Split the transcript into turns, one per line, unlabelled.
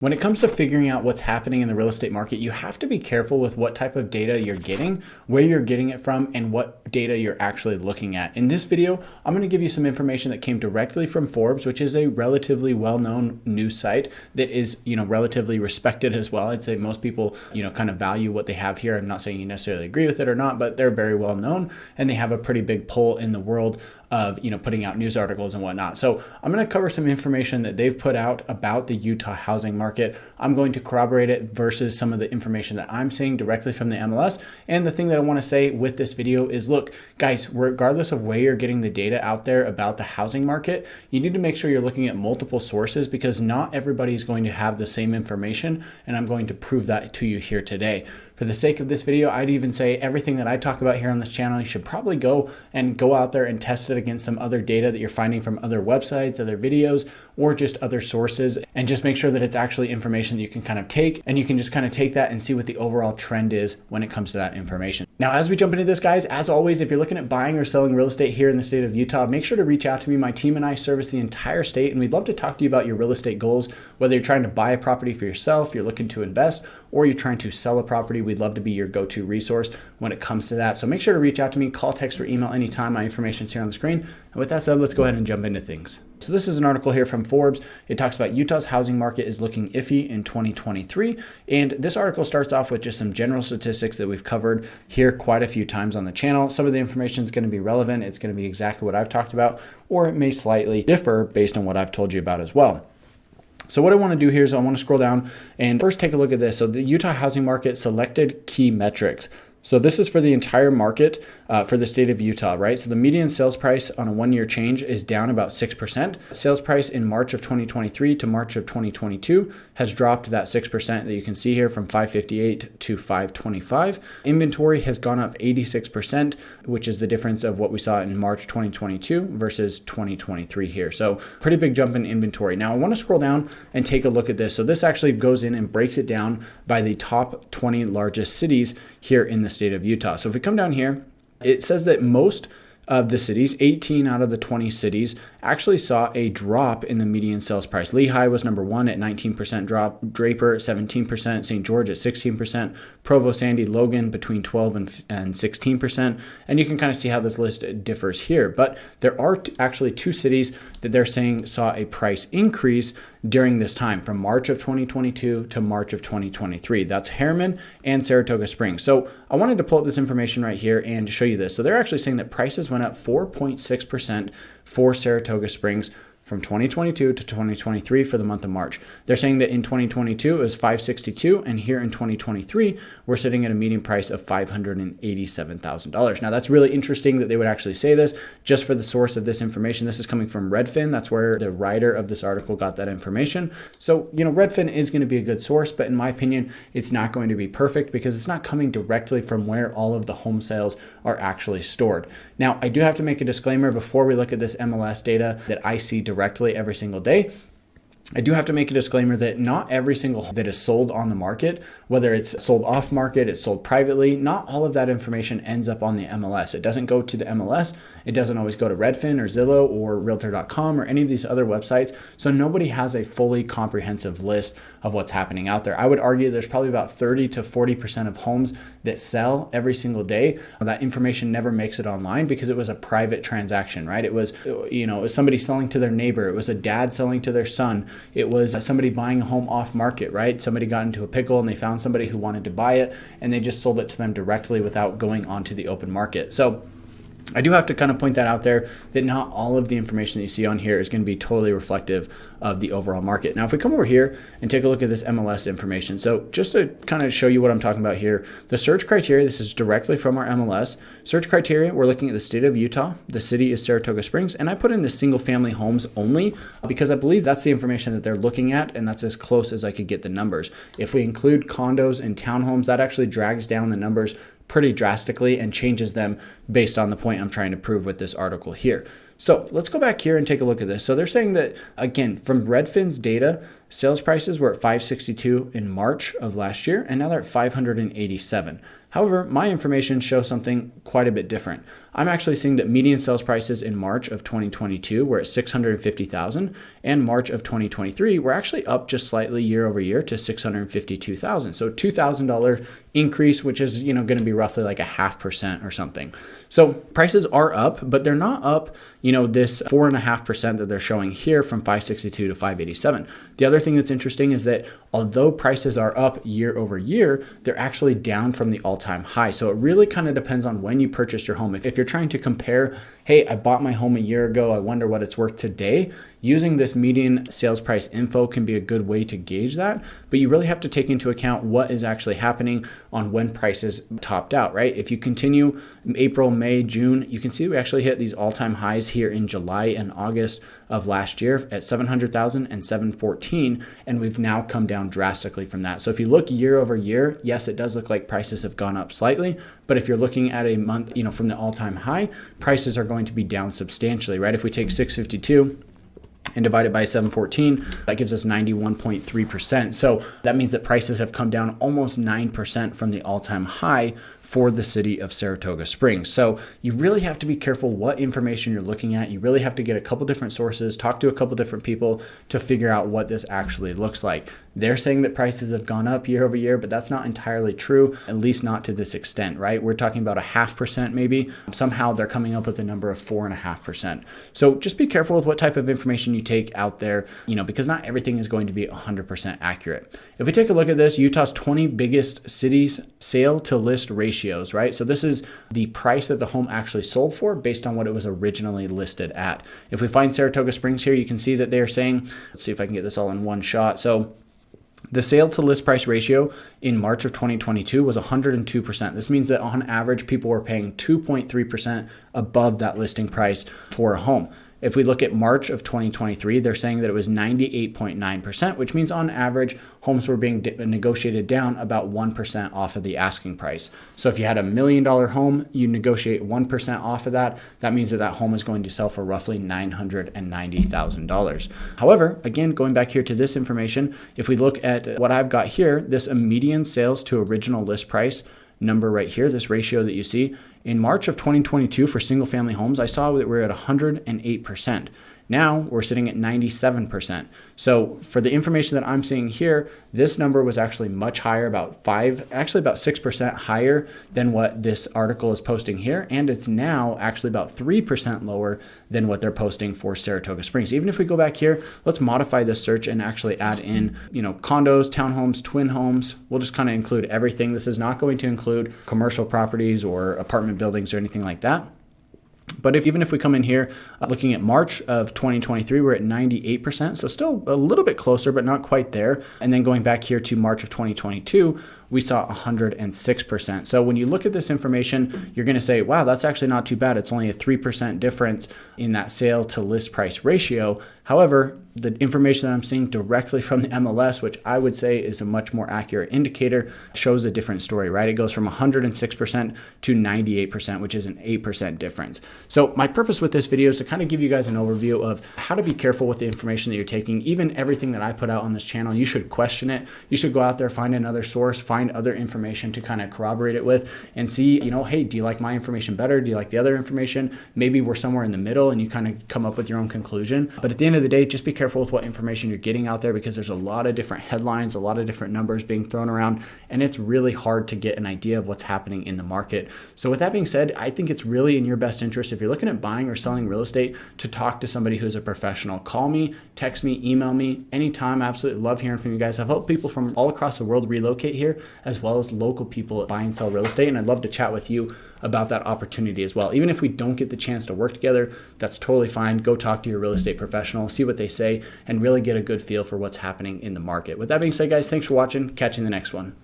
When it comes to figuring out what's happening in the real estate market, you have to be careful with what type of data you're getting, where you're getting it from, and what data you're actually looking at. In this video, I'm going to give you some information that came directly from Forbes, which is a relatively well-known news site that is, relatively respected as well. I'd say most people, kind of value what they have here. I'm not saying you necessarily agree with it or not, but they're very well known and they have a pretty big pull in the world of, putting out news articles and whatnot. So I'm going to cover some information that they've put out about the Utah housing market. I'm going to corroborate it versus some of the information that I'm seeing directly from the MLS. And the thing that I want to say with this video is, look, guys, regardless of where you're getting the data out there about the housing market, you need to make sure you're looking at multiple sources because not everybody is going to have the same information. And I'm going to prove that to you here today. For the sake of this video, I'd even say everything that I talk about here on this channel, you should probably go out there and test it against some other data that you're finding from other websites, other videos, or just other sources, and just make sure that it's actually information that you can kind of take, and you can just kind of take that and see what the overall trend is when it comes to that information. Now, as we jump into this, guys, as always, if you're looking at buying or selling real estate here in the state of Utah, make sure to reach out to me. My team and I service the entire state, and we'd love to talk to you about your real estate goals, whether you're trying to buy a property for yourself, you're looking to invest, or you're trying to sell a property. We'd love to be your go-to resource when it comes to that. So make sure to reach out to me, call, text, or email anytime. My information is here on the screen. And with that said, let's go ahead and jump into things. So this is an article here from Forbes. It talks about Utah's housing market is looking iffy in 2023. And this article starts off with just some general statistics that we've covered here quite a few times on the channel. Some of the information is going to be relevant. It's going to be exactly what I've talked about, or it may slightly differ based on what I've told you about as well. So what I want to do here is I want to scroll down and first take a look at this. So the Utah housing market selected key metrics. So this is for the entire market for the state of Utah, right? So the median sales price on a one-year change is down about 6%. Sales price in March of 2023 to March of 2022 has dropped that 6% that you can see here from 558 to 525. Inventory has gone up 86%, which is the difference of what we saw in March 2022 versus 2023 here. So pretty big jump in inventory. Now I want to scroll down and take a look at this. So this actually goes in and breaks it down by the top 20 largest cities here in the state of Utah. So if we come down here, it says that most of the cities, 18 out of the 20 cities, actually saw a drop in the median sales price. Lehigh was number one at 19% drop, Draper 17%, St. George at 16%, Provo, Sandy, Logan between 12 and 16%. And you can kind of see how this list differs here. But there are actually two cities that they're saying saw a price increase during this time from March of 2022 to March of 2023. That's Harriman and Saratoga Springs. So I wanted to pull up this information right here and show you this. So they're actually saying that prices went up 4.6% for Saratoga Springs from 2022 to 2023 for the month of March. They're saying that in 2022 it was $562, and here in 2023 we're sitting at a median price of $587,000. Now that's really interesting that they would actually say this. Just for the source of this information, this is coming from Redfin. That's where the writer of this article got that information. So Redfin is going to be a good source, but in my opinion it's not going to be perfect because it's not coming directly from where all of the home sales are actually stored. Now I do have to make a disclaimer before we look at this MLS data that I see directly every single day. I do have to make a disclaimer that not every single home that is sold on the market, whether it's sold off market, it's sold privately, not all of that information ends up on the MLS. It doesn't go to the MLS. It doesn't always go to Redfin or Zillow or Realtor.com or any of these other websites. So nobody has a fully comprehensive list of what's happening out there. I would argue there's probably about 30 to 40% of homes that sell every single day. That information never makes it online because it was a private transaction, right? It was, it was somebody selling to their neighbor. It was a dad selling to their son. It was somebody buying a home off market, right? Somebody got into a pickle and they found somebody who wanted to buy it and they just sold it to them directly without going onto the open market. So I do have to kind of point that out there that not all of the information that you see on here is going to be totally reflective of the overall market. Now, if we come over here and take a look at this MLS information, so just to kind of show you what I'm talking about here, the search criteria, this is directly from our MLS. Search criteria, we're looking at the state of Utah. The city is Saratoga Springs, and I put in the single family homes only because I believe that's the information that they're looking at, and that's as close as I could get the numbers. If we include condos and townhomes, that actually drags down the numbers pretty drastically and changes them based on the point I'm trying to prove with this article here. So let's go back here and take a look at this. So they're saying that, again, from Redfin's data, sales prices were at 562 in March of last year, and now they're at 587. However, my information shows something quite a bit different. I'm actually seeing that median sales prices in March of 2022 were at $650,000, and March of 2023 were actually up just slightly year over year to $652,000. So $2,000 increase, which is going to be roughly like a 0.5% or something. So prices are up, but they're not up, this 4.5% that they're showing here from 562 to 587. The other thing that's interesting is that although prices are up year over year, they're actually down from the all-time high. So it really kind of depends on when you purchased your home. If you're trying to compare, hey, I bought my home a year ago, I wonder what it's worth today, using this median sales price info can be a good way to gauge that, but you really have to take into account what is actually happening on when prices topped out, right? If you continue April, May, June, you can see we actually hit these all-time highs here in July and August of last year at 700,000 and 714, and we've now come down drastically from that. So if you look year over year, yes, it does look like prices have gone up slightly, but if you're looking at a month, from the all-time high, prices are going to be down substantially, right? If we take 652 and divide it by 714, that gives us 91.3%. So that means that prices have come down almost 9% from the all-time high for the city of Saratoga Springs. So you really have to be careful what information you're looking at. You really have to get a couple different sources, talk to a couple different people to figure out what this actually looks like. They're saying that prices have gone up year over year, but that's not entirely true, at least not to this extent, right? We're talking about a 0.5% maybe. Somehow they're coming up with a number of 4.5%. So just be careful with what type of information you take out there, because not everything is going to be 100% accurate. If we take a look at this, Utah's 20 biggest cities sale to list ratios, right? So this is the price that the home actually sold for based on what it was originally listed at. If we find Saratoga Springs here, you can see that they are saying, let's see if I can get this all in one shot. So the sale to list price ratio in March of 2022 was 102%. This means that on average, people were paying 2.3% above that listing price for a home. If we look at March of 2023, they're saying that it was 98.9%, which means on average, homes were being negotiated down about 1% off of the asking price. So if you had $1 million home, you negotiate 1% off of that. That means that that home is going to sell for roughly $990,000. However, again, going back here to this information, if we look at what I've got here, this median sales to original list price number right here, this ratio that you see, in March of 2022 for single family homes, I saw that we're at 108%. Now we're sitting at 97%. So for the information that I'm seeing here, this number was actually much higher, about 6% higher than what this article is posting here. And it's now actually about 3% lower than what they're posting for Saratoga Springs. Even if we go back here, let's modify this search and actually add in, condos, townhomes, twin homes. We'll just kind of include everything. This is not going to include commercial properties or apartment buildings or anything like that. But even if we come in here, looking at March of 2023, we're at 98%. So still a little bit closer, but not quite there. And then going back here to March of 2022, we saw 106%. So when you look at this information, you're going to say, wow, that's actually not too bad. It's only a 3% difference in that sale to list price ratio. However, the information that I'm seeing directly from the MLS, which I would say is a much more accurate indicator, shows a different story, right? It goes from 106% to 98%, which is an 8% difference. So my purpose with this video is to kind of give you guys an overview of how to be careful with the information that you're taking. Even everything that I put out on this channel, you should question it. You should go out there, find another source, find other information to kind of corroborate it with and see, hey, do you like my information better? Do you like the other information? Maybe we're somewhere in the middle and you kind of come up with your own conclusion. But at the end of the day, just be careful with what information you're getting out there, because there's a lot of different headlines, a lot of different numbers being thrown around, and it's really hard to get an idea of what's happening in the market. So with that being said, I think it's really in your best interest, if you're looking at buying or selling real estate, to talk to somebody who's a professional. Call me, text me, email me anytime. I absolutely love hearing from you guys. I've helped people from all across the world relocate here, as well as local people buy and sell real estate. And I'd love to chat with you about that opportunity as well. Even if we don't get the chance to work together, that's totally fine. Go talk to your real estate professional, see what they say, and really get a good feel for what's happening in the market. With that being said, guys, thanks for watching. Catch you in the next one.